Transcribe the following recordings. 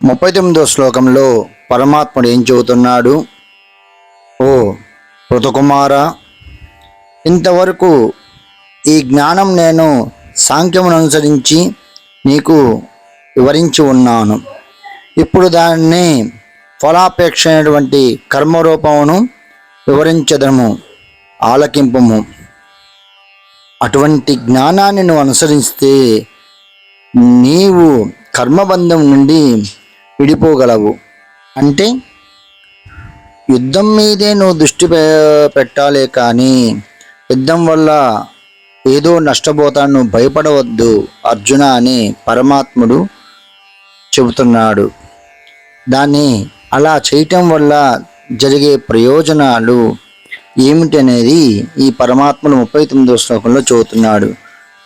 39వ శ్లోకంలో పరమాత్ముడు ఏం చెబుతున్నాడు? ఓ పృథకుమార, ఇంతవరకు ఈ జ్ఞానం నేను సాంఖ్యమును అనుసరించి నీకు వివరించి ఉన్నాను. ఇప్పుడు దాన్ని ఫలాపేక్ష అయినటువంటి కర్మరూపమును వివరించదము, ఆలకింపము. అటువంటి జ్ఞానాన్ని నువ్వు అనుసరిస్తే నీవు కర్మబంధం నుండి విడిపోగలవు. అంటే యుద్ధం మీదే నువ్వు దృష్టి పెట్టాలే కానీ యుద్ధం వల్ల ఏదో నష్టపోతాను, నువ్వు భయపడవద్దు అర్జున అని పరమాత్ముడు చెబుతున్నాడు. దాన్ని అలా చేయటం వల్ల జరిగే ప్రయోజనాలు ఏమిటనేది ఈ పరమాత్ముడు 39వ శ్లోకంలో చెబుతున్నాడు.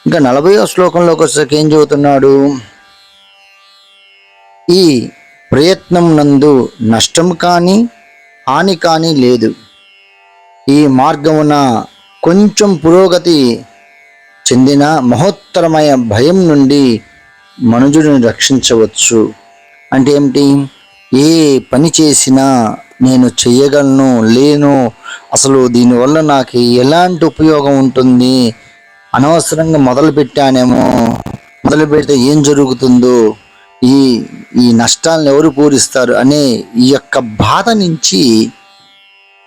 ఇంకా 40వ శ్లోకంలోకి వచ్చేసరికి ఏం చెబుతున్నాడు? ఈ ప్రయత్నం నందు నష్టం కానీ హాని కానీ లేదు. ఈ మార్గమున కొంచెం పురోగతి చెందిన మహోత్తరమైన భయం నుండి మనుజుడిని రక్షించవచ్చు. అంటే ఏమిటి? ఏ పని చేసినా నేను చెయ్యగలను, లేను, అసలు దీనివల్ల నాకు ఎలాంటి ఉపయోగం ఉంటుంది, అనవసరంగా మొదలు పెట్టానేమో, మొదలు పెడితే ఏం జరుగుతుందో, ఈ ఈ నష్టాలను ఎవరు పూరిస్తారు అనే ఈ యొక్క బాధ నుంచి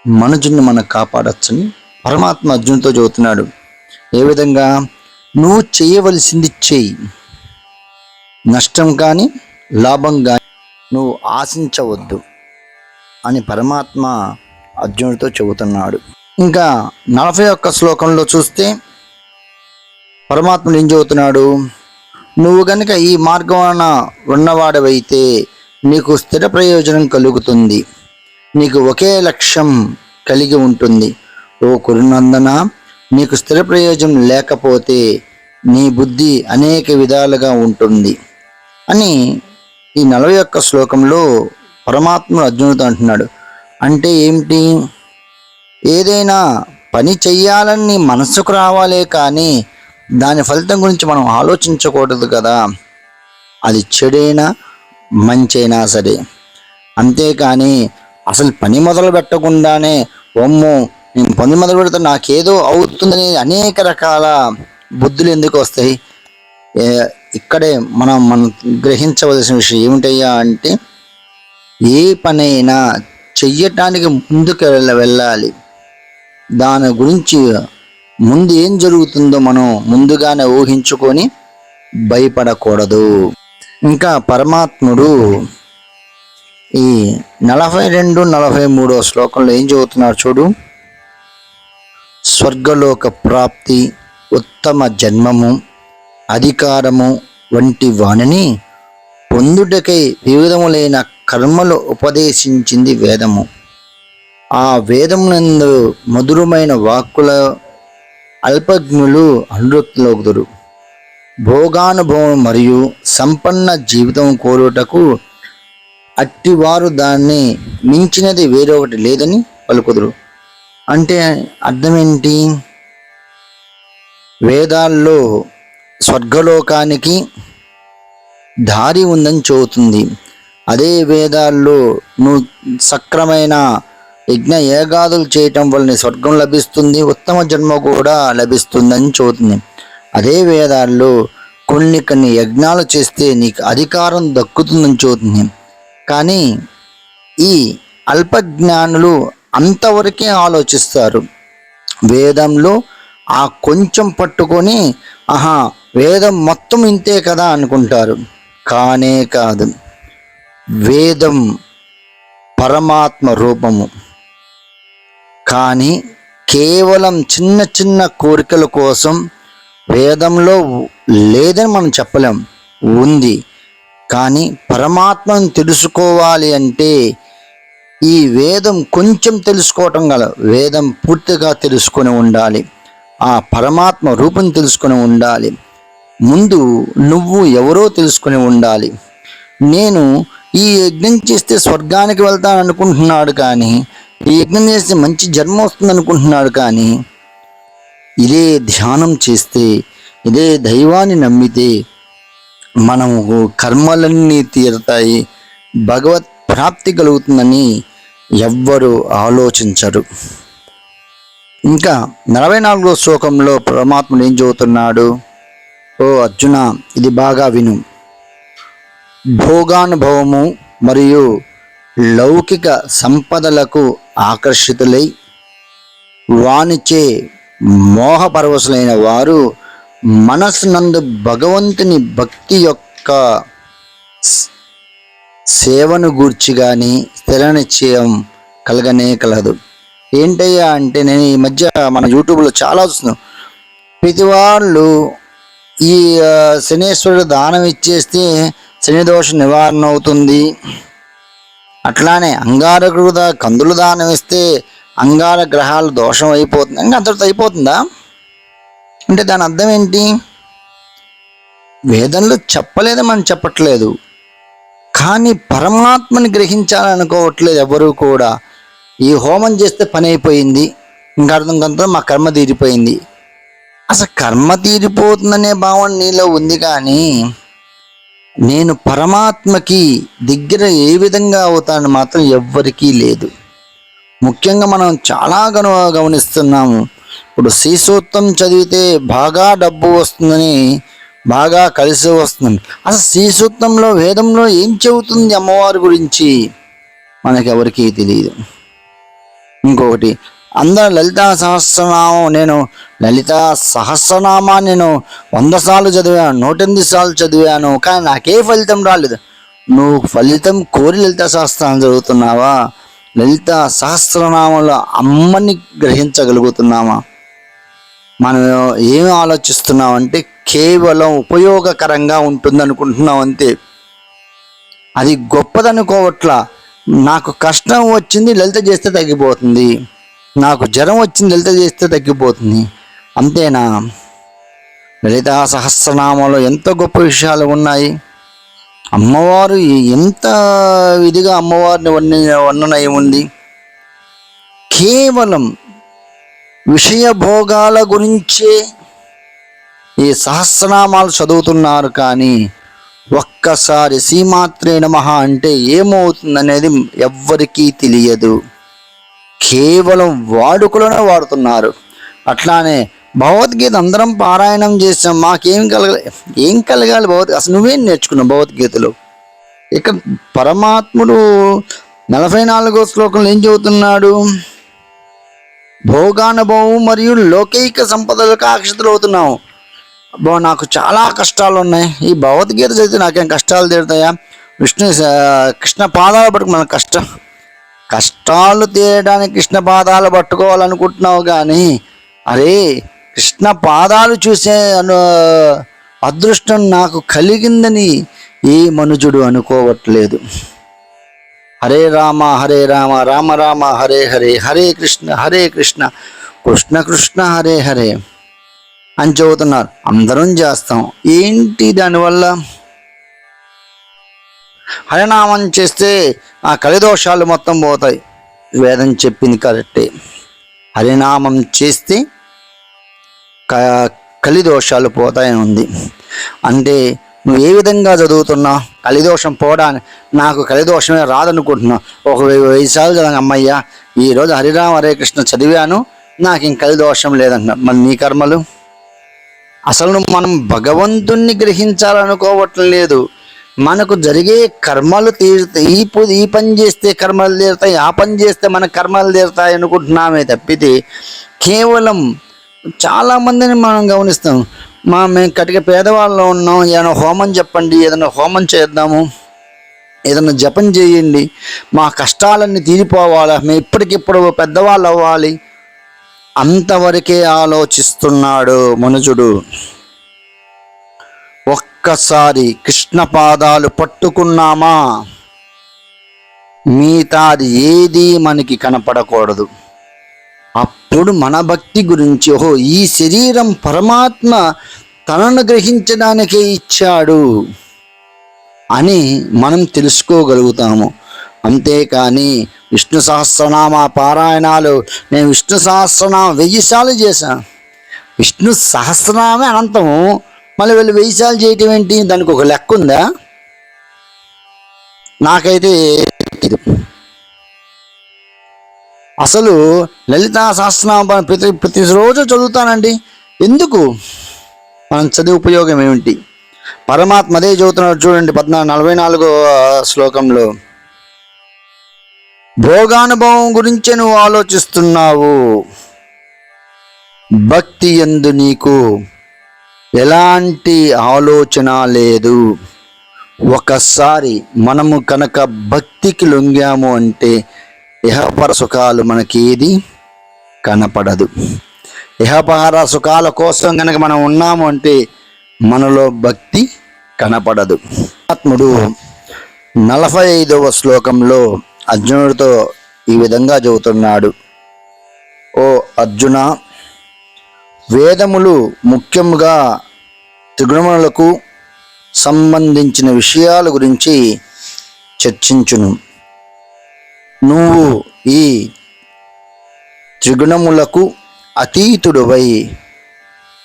మనుజుని మనం కాపాడచ్చని పరమాత్మ అర్జునుడితో చెబుతున్నాడు. ఏ విధంగా? నువ్వు చేయవలసింది చెయ్యి, నష్టం కానీ లాభం కానీ నువ్వు ఆశించవద్దు అని పరమాత్మ అర్జునుడితో చెబుతున్నాడు. ఇంకా 41వ శ్లోకంలో చూస్తే పరమాత్ముడు ఏం చెబుతున్నాడు? నువ్వు గనుక ఈ మార్గమున ఉన్నవాడవైతే నీకు స్థిర ప్రయోజనం కలుగుతుంది, నీకు ఒకే లక్ష్యం కలిగి ఉంటుంది. ఓ కురునందన, నీకు స్థిర ప్రయోజనం లేకపోతే నీ బుద్ధి అనేక విధాలుగా ఉంటుంది అని ఈ 41వ శ్లోకంలో పరమాత్ముడు అర్జునుడితో అంటున్నాడు. అంటే ఏమిటి? ఏదైనా పని చెయ్యాలని మనసుకు రావాలే కానీ దాని ఫలితం గురించి మనం ఆలోచించకూడదు కదా. అది చెడైనా మంచైనా సరే. అంతేకాని అసలు పని మొదలు పెట్టకుండానే ఒమ్మో నేను పని మొదలు పెడితే నాకేదో అవుతుందని అనేక రకాల బుద్ధులు ఎందుకు వస్తాయి? ఇక్కడే మనం గ్రహించవలసిన విషయం ఏమిటయ్యా అంటే, ఏ పనైనా చెయ్యటానికి ముందుకు వెళ్ళాలి. దాని గురించి ముందు ఏం జరుగుతుందో మనం ముందుగానే ఊహించుకొని భయపడకూడదు. ఇంకా పరమాత్ముడు ఈ 42, 43వ శ్లోకంలో ఏం చెబుతున్నాడు చూడు. స్వర్గలోక ప్రాప్తి, ఉత్తమ జన్మము, అధికారము వంటి వానిని పొందుటకై వివిధములైన కర్మలు ఉపదేశించింది వేదము. ఆ వేదమునందు మధురమైన వాక్కుల అల్పజ్ఞులు అనురక్తులవుదురు. భోగానుభవం మరియు సంపన్న జీవితం కోరుటకు అట్టివారు దాన్ని మించినది వేరొకటి లేదని పలుకుదురు. అంటే అర్థమేంటి? వేదాల్లో స్వర్గలోకానికి దారి ఉందని చెబుతుంది. అదే వేదాల్లో నువ్వు సక్రమైన యజ్ఞ యాగాదులు చేయటం వల్ల స్వర్గం లభిస్తుంది, ఉత్తమ జన్మ కూడా లభిస్తుందని చెబుతుంది. అదే వేదాల్లో కొన్ని యజ్ఞాలు చేస్తే నీకు అధికారం దక్కుతుందని చెబుతుంది. కానీ ఈ అల్పజ్ఞానులు అంతవరకే ఆలోచిస్తారు. వేదంలో ఆ కొంచెం పట్టుకొని వేదం మొత్తం ఇంతే కదా అనుకుంటారు. కానే కాదు. వేదం పరమాత్మ రూపము. కానీ కేవలం చిన్న చిన్న కోరికల కోసం వేదంలో లేదని మనం చెప్పలేం, ఉంది. కానీ పరమాత్మను తెలుసుకోవాలి అంటే ఈ వేదం కొంచెం తెలుసుకోవటం గల, వేదం పూర్తిగా తెలుసుకొని ఉండాలి. ఆ పరమాత్మ రూపం తెలుసుకొని ఉండాలి. ముందు నువ్వు ఎవరో తెలుసుకొని ఉండాలి. నేను ఈ యజ్ఞం చేస్తే స్వర్గానికి వెళ్తాను అనుకుంటున్నాడు, కానీ ఈ యజ్ఞం చేస్తే మంచి జన్మ వస్తుంది అనుకుంటున్నాడు. కానీ ఇదే ధ్యానం చేస్తే, ఇదే దైవాన్ని నమ్మితే మనము కర్మలన్నీ తీరుతాయి, భగవత్ ప్రాప్తి కలుగుతుందని ఎవ్వరూ ఆలోచించరు. ఇంకా 44వ శ్లోకంలో పరమాత్ముడు ఏం చెబుతున్నాడు? ఓ అర్జున, ఇది బాగా విను. భోగానుభవము మరియు లౌకిక సంపదలకు ఆకర్షితులై వానిచే మోహపరవశులైన వారు మనస్సునందు భగవంతుని భక్తి యొక్క సేవను గూర్చి కానీ స్థిర నిశ్చయం కలగనే కలదు. ఏంటయ్యా అంటే, నేను ఈ మధ్య మన యూట్యూబ్లో చాలా చూస్తున్నాను. ప్రతి వాళ్ళు ఈ శనేశ్వరుడు దానం ఇచ్చేస్తే శని దోష నివారణ అవుతుంది, అట్లానే అంగారకుడు కందులు దానం ఇస్తే అంగార గ్రహాలు దోషం అయిపోతుంది, ఇంకా అంతటితో అయిపోతుందా అంటే దాని అర్థం ఏంటి? వేదంలో చెప్పలేదు, మనం చెప్పట్లేదు, కానీ పరమాత్మని గ్రహించాలనుకోవట్లేదు ఎవరు కూడా. ఈ హోమం చేస్తే పని అయిపోయింది, ఇంకా అర్థం కంటే మా కర్మ తీరిపోయింది. అసలు కర్మ తీరిపోతుందనే భావన నీలో ఉంది, కానీ నేను పరమాత్మకి దగ్గర ఏ విధంగా అవుతాను మాత్రం ఎవ్వరికీ లేదు. ముఖ్యంగా మనం చాలా గమనిస్తున్నాము. ఇప్పుడు శ్రీసూక్తం చదివితే బాగా డబ్బు వస్తుందని, బాగా కలిసి వస్తుంది. అసలు శ్రీసూక్తంలో వేదంలో ఏం చెబుతుంది అమ్మవారి గురించి మనకి ఎవరికీ తెలియదు. ఇంకొకటి, అందరూ లలితా సహస్రనామాన్ని నేను 100 సార్లు చదివాను, 108 సార్లు చదివాను, కానీ నాకే ఫలితం రాలేదు. నువ్వు ఫలితం కోరి లలితా సహస్రనామం చదువుతున్నావా? లలితా సహస్రనామంలో అమ్మని గ్రహించగలుగుతున్నామా? మనం ఏమి ఆలోచిస్తున్నామంటే కేవలం ఉపయోగకరంగా ఉంటుంది అనుకుంటున్నాం అంతే. అది గొప్పదనుకోవట్లా. నాకు కష్టం వచ్చింది లలిత చేస్తే తగ్గిపోతుంది, నాకు జ్వరం వచ్చింది లలిత చేస్తే తగ్గిపోతుంది, అంతేనా? లలితా సహస్రనామంలో ఎంత గొప్ప విషయాలు ఉన్నాయి. అమ్మవారు ఎంత విధిగా అమ్మవారిని వర్ణన ఏముంది. కేవలం విషయ భోగాల గురించే ఈ సహస్రనామాలు చదువుతున్నారు, కానీ ఒక్కసారి శ్రీమాత్రే నమః అంటే ఏమవుతుందనేది ఎవ్వరికీ తెలియదు. కేవలం వాడుకలోనే వాడుతున్నారు. అట్లానే భగవద్గీత అందరం పారాయణం చేసాం, మాకేం ఏం కలగాలి భగవద్గీత? అసలు నువ్వేం నేర్చుకున్నావు భగవద్గీతలో? ఇక పరమాత్ముడు 44వ శ్లోకంలో ఏం చెబుతున్నాడు? భోగానుభవం మరియు లౌకిక సంపదలకు ఆకర్షితులు అవుతున్నావు. నాకు చాలా కష్టాలు ఉన్నాయి, ఈ భగవద్గీత చదివితే నాకేం కష్టాలు తీరుతాయా? కృష్ణ పాదాలు పట్టుకు మన కష్టాలు తీయడానికి కృష్ణ పాదాలు పట్టుకోవాలనుకుంటున్నావు, కానీ అరే కృష్ణ పాదాలు చూసే అదృష్టం నాకు కలిగిందని ఏ మనుజుడు అనుకోవట్లేదు. హరే రామ రామ రామ హరే హరే, హరే కృష్ణ కృష్ణ కృష్ణ హరే హరే అని చెబుతున్నారు. అందరం చేస్తాం, ఏంటి దానివల్ల? హరినామం చేస్తే ఆ కలిదోషాలు మొత్తం పోతాయి. వేదం చెప్పింది కరెక్టే. హరినామం చేస్తే కలిదోషాలు పోతాయని ఉంది. అంటే నువ్వు ఏ విధంగా చదువుతున్నావు? కలిదోషం పోవడానికి, నాకు కలిదోషమే రాదనుకుంటున్నావు. ఒక 1000 సార్లు చదివాను, అమ్మయ్యా ఈరోజు హరిరామ హరే కృష్ణ చదివాను, నాకు ఇంక కలిదోషం లేదంటున్నా. మరి నీ కర్మలు? అసలు మనం భగవంతుణ్ణి గ్రహించాలనుకోవటం లేదు. మనకు జరిగే కర్మలు తీరుతాయి, ఈ పని చేస్తే కర్మలు తీరుతాయి, ఆ పని చేస్తే మన కర్మలు తీరుతాయి అనుకుంటున్నామే తప్పితే, కేవలం చాలామందిని మనం గమనిస్తాం. మేము కటిక పేదవాళ్ళు ఉన్నాం, ఏదైనా హోమం చెప్పండి, ఏదైనా హోమం చేద్దాము, ఏదైనా జపం చేయండి, మా కష్టాలన్నీ తీరిపోవాలా, మేము ఇప్పటికిప్పుడు పెద్దవాళ్ళు అవ్వాలి, అంతవరకే ఆలోచిస్తున్నాడు మనుజుడు. ఒక్కసారి కృష్ణ పాదాలు పట్టుకున్నామా మిగతాది ఏది మనకి కనపడకూడదు. అప్పుడు మన భక్తి గురించి, ఓహో ఈ శరీరం పరమాత్మ తనను గ్రహించడానికే ఇచ్చాడు అని మనం తెలుసుకోగలుగుతాము. అంతేకాని విష్ణు సహస్రనామ పారాయణాలు, నేను విష్ణు సహస్రనామం 1000 సార్లు చేశాను, విష్ణు సహస్రనామే అనంతము, మళ్ళీ వీళ్ళు 1000 సార్లు చేయటం ఏంటి? దానికి ఒక లెక్క ఉందా? నాకైతే ఇది అసలు లలితా సహస్రనామ ప్రతిరోజు చదువుతానండి. ఎందుకు? మనం చదివే ఉపయోగం ఏమిటి? పరమాత్మ అదే చదువుతున్నాడు చూడండి, 44 శ్లోకంలో. భోగానుభవం గురించి నువ్వు ఆలోచిస్తున్నావు, భక్తి యందు నీకు ఎలాంటి ఆలోచన లేదు. ఒకసారి మనము కనుక భక్తికి లొంగాము అంటే ఇహపర సుఖాలు మనకి ఏది కనపడదు. ఇహపర సుఖాల కోసం కనుక మనం ఉన్నాము అంటే మనలో భక్తి కనపడదు. ఆత్ముడు 45వ శ్లోకంలో అర్జునుడితో ఈ విధంగా చెబుతున్నాడు. ఓ అర్జున, వేదములు ముఖ్యముగా త్రిగుణములకు సంబంధించిన విషయాల గురించి చర్చించును. నువ్వు ఈ త్రిగుణములకు అతీతుడువై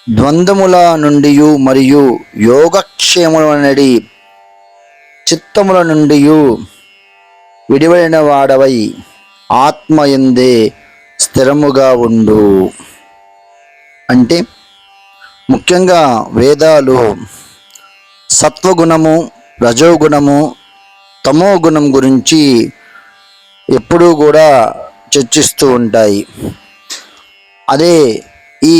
ద్వంద్వముల నుండి మరియు యోగక్షేముల నుండి చిత్తముల నుండి విడివడిన వాడవై ఆత్మయందే స్థిరముగా ఉండు. అంటే ముఖ్యంగా వేదాలు సత్వగుణము, రజోగుణము, తమో గుణం గురించి ఎప్పుడూ కూడా చర్చిస్తూ ఉంటాయి. అదే ఈ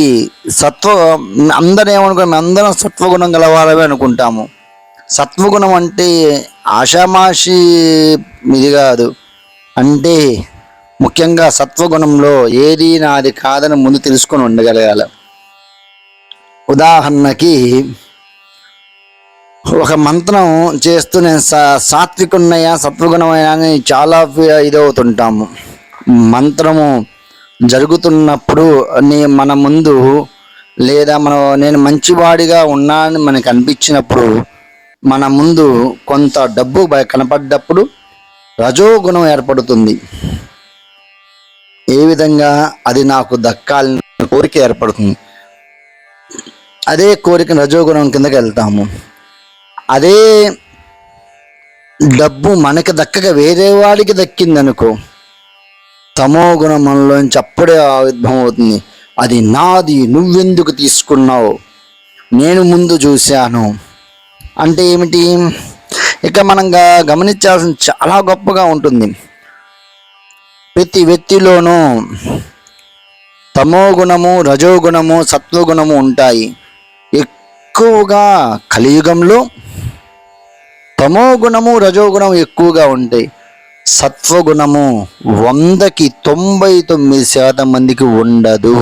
అందరూ ఏమనుకుంటాం, అందరం సత్వగుణం గలవారమే అనుకుంటాము. సత్వగుణం అంటే ఆషామాషి ఇది కాదు. అంటే ముఖ్యంగా సత్వగుణంలో ఏది నాది కాదని ముందు తెలుసుకొని ఉండగలగాలి. ఉదాహరణకి ఒక మంత్రం చేస్తూ నేను సాత్వికున్నయా సత్వగుణమైనా అని చాలా ఇదవుతుంటాము. మంత్రము జరుగుతున్నప్పుడు మన ముందు లేదా నేను మంచివాడిగా ఉన్నానని మనకు అనిపించినప్పుడు మన ముందు కొంత డబ్బు కనపడ్డప్పుడు రజోగుణం ఏర్పడుతుంది. ఏ విధంగా? అది నాకు దక్కాలని కోరిక ఏర్పడుతుంది. అదే కోరిక రజోగుణం కిందకి వెళ్తాము. అదే డబ్బు మనకి దక్కక వేరే వాడికి దక్కిందనుకో, తమో గుణం మనలోంచి అప్పుడే ఆవిర్భవం అవుతుంది. అది నాది, నువ్వెందుకు తీసుకున్నావు, నేను ముందు చూశాను అంటే ఏమిటి? ఇక మనం గమనించాల్సిన చాలా గొప్పగా ఉంటుంది. ప్రతి వ్యక్తిలోనూ తమో గుణము, రజోగుణము, సత్వగుణము ఉంటాయి. ఎక్కువగా కలియుగంలో తమో గుణము, రజోగుణం ఎక్కువగా ఉంటాయి. సత్వగుణము 100కి 99% మందికి ఉండదు.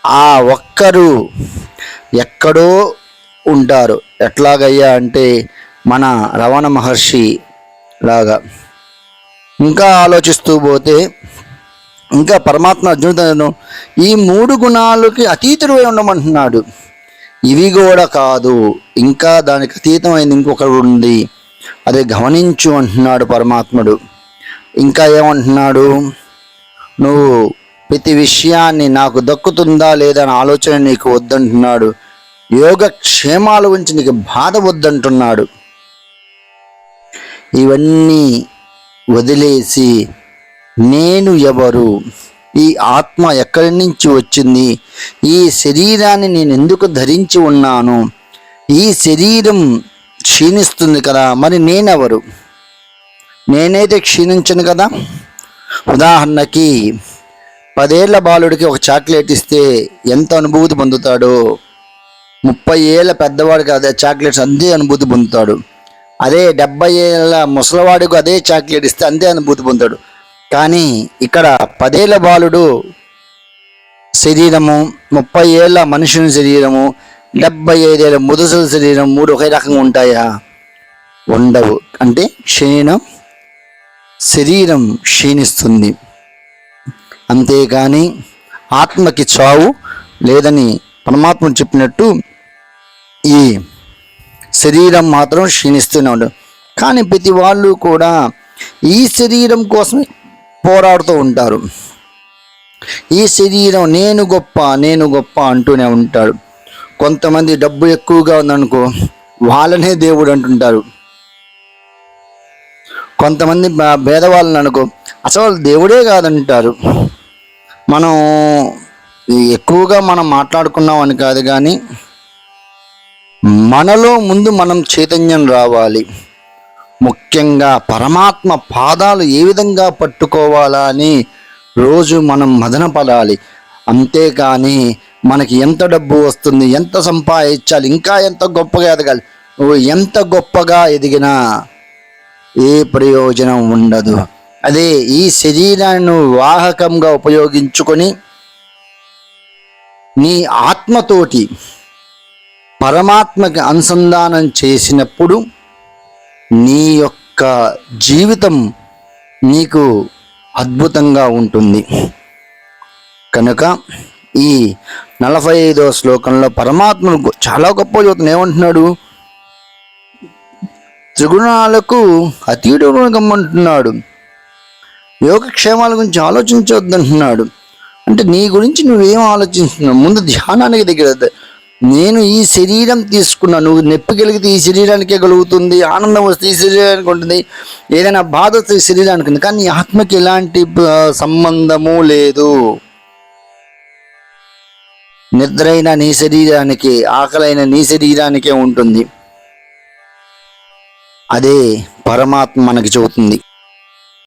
ఆ ఒక్కరు ఎక్కడో ఉంటారు. ఎట్లాగయ్యా అంటే మన రమణ మహర్షి లాగా. ఇంకా ఆలోచిస్తూ పోతే ఇంకా పరమాత్మ అర్జునుడు ఈ 3 గుణాలకి అతీతుడై ఉండమంటున్నాడు. ఇవి కూడా కాదు, ఇంకా దానికి అతీతమైంది ఇంకొకటి ఉంది, అదే గమనించు అంటున్నాడు పరమాత్ముడు. ఇంకా ఏమంటున్నాడు? నువ్వు ప్రతి విషయాన్ని నాకు దక్కుతుందా లేదా అని ఆలోచన నీకు వద్దంటున్నాడు. యోగక్షేమాల గురించి నీకు బాధ వద్దంటున్నాడు. ఇవన్నీ వదిలేసి నేను ఎవరు, ఈ ఆత్మ ఎక్కడి నుంచి వచ్చింది, ఈ శరీరాన్ని నేను ఎందుకు ధరించి ఉన్నాను, ఈ శరీరం క్షీణిస్తుంది కదా, మరి నేనెవరు? నేనైతే క్షీణించను కదా. ఉదాహరణకి 10 ఏళ్ల బాలుడికి ఒక చాక్లెట్ ఇస్తే ఎంత అనుభూతి పొందుతాడో, 30 ఏళ్ళ పెద్దవాడికి అదే చాక్లెట్స్ అంతే అనుభూతి పొందుతాడు. అదే 70 ఏళ్ళ ముసలివాడికి అదే చాక్లెట్ ఇస్తే అంతే అనుభూతి పొందుతాడు. కానీ ఇక్కడ 10 ఏళ్ల బాలుడు శరీరము, 30 ఏళ్ళ మనుషుని శరీరము, 75 ఏళ్ళ ముదుసల శరీరం 3 ఒకే రకంగా ఉంటాయా? ఉండవు. అంటే శరీరం క్షీణిస్తుంది, అంతేగాని ఆత్మకి చావు లేదని పరమాత్మ చెప్పినట్టు ఈ శరీరం మాత్రం క్షీణిస్తూనే ఉండదు. కానీ ప్రతి వాళ్ళు కూడా ఈ శరీరం కోసం పోరాడుతూ ఉంటారు. ఈ శరీరం నేను గొప్ప, నేను గొప్ప అంటూనే ఉంటాడు. కొంతమంది డబ్బు ఎక్కువగా ఉందనుకో వాళ్ళనే దేవుడు అంటుంటారు. కొంతమంది భేదవాళ్ళని అనుకో, అసలు వాళ్ళు దేవుడే కాదంటారు. మనం ఎక్కువగా మనం మాట్లాడుకున్నాం అని కాదు, కానీ మనలో ముందు మనం చైతన్యం రావాలి. ముఖ్యంగా పరమాత్మ పాదాలు ఏ విధంగా పట్టుకోవాలా అని రోజు మనం మదన పడాలి. అంతేకాని మనకి ఎంత డబ్బు వస్తుంది, ఎంత సంపాదించాలి, ఇంకా ఎంత గొప్పగా ఎదగాలి, నువ్వు ఎంత గొప్పగా ఎదిగినా ఏ ప్రయోజనం ఉండదు. అదే ఈ శరీరాన్ని నువ్వు వాహకంగా ఉపయోగించుకొని నీ ఆత్మతోటి పరమాత్మకి అనుసంధానం చేసినప్పుడు నీ యొక్క జీవితం నీకు అద్భుతంగా ఉంటుంది. కనుక ఈ 45వ శ్లోకంలో పరమాత్మను చాలా గొప్ప చదువుతుంది. ఏమంటున్నాడు? త్రిగుణాలకు అతీతుడు గమ్మంటున్నాడు. యోగక్షేమాల గురించి ఆలోచించవద్దంటున్నాడు. అంటే నీ గురించి నువ్వేం ఆలోచిస్తున్నావు? ముందు ధ్యానానికి దగ్గర, నేను ఈ శరీరం తీసుకున్నా, నువ్వు నొప్పి కలిగితే ఈ శరీరానికే కలుగుతుంది, ఆనందం వస్తే ఈ శరీరానికి ఉంటుంది, ఏదైనా బాధ వస్తే ఈ శరీరానికి ఉంది, కానీ ఆత్మకి ఎలాంటి సంబంధము లేదు. నిద్రైన నీ శరీరానికి, ఆకలైన నీ శరీరానికే ఉంటుంది. అదే పరమాత్మ మనకి చెబుతుంది.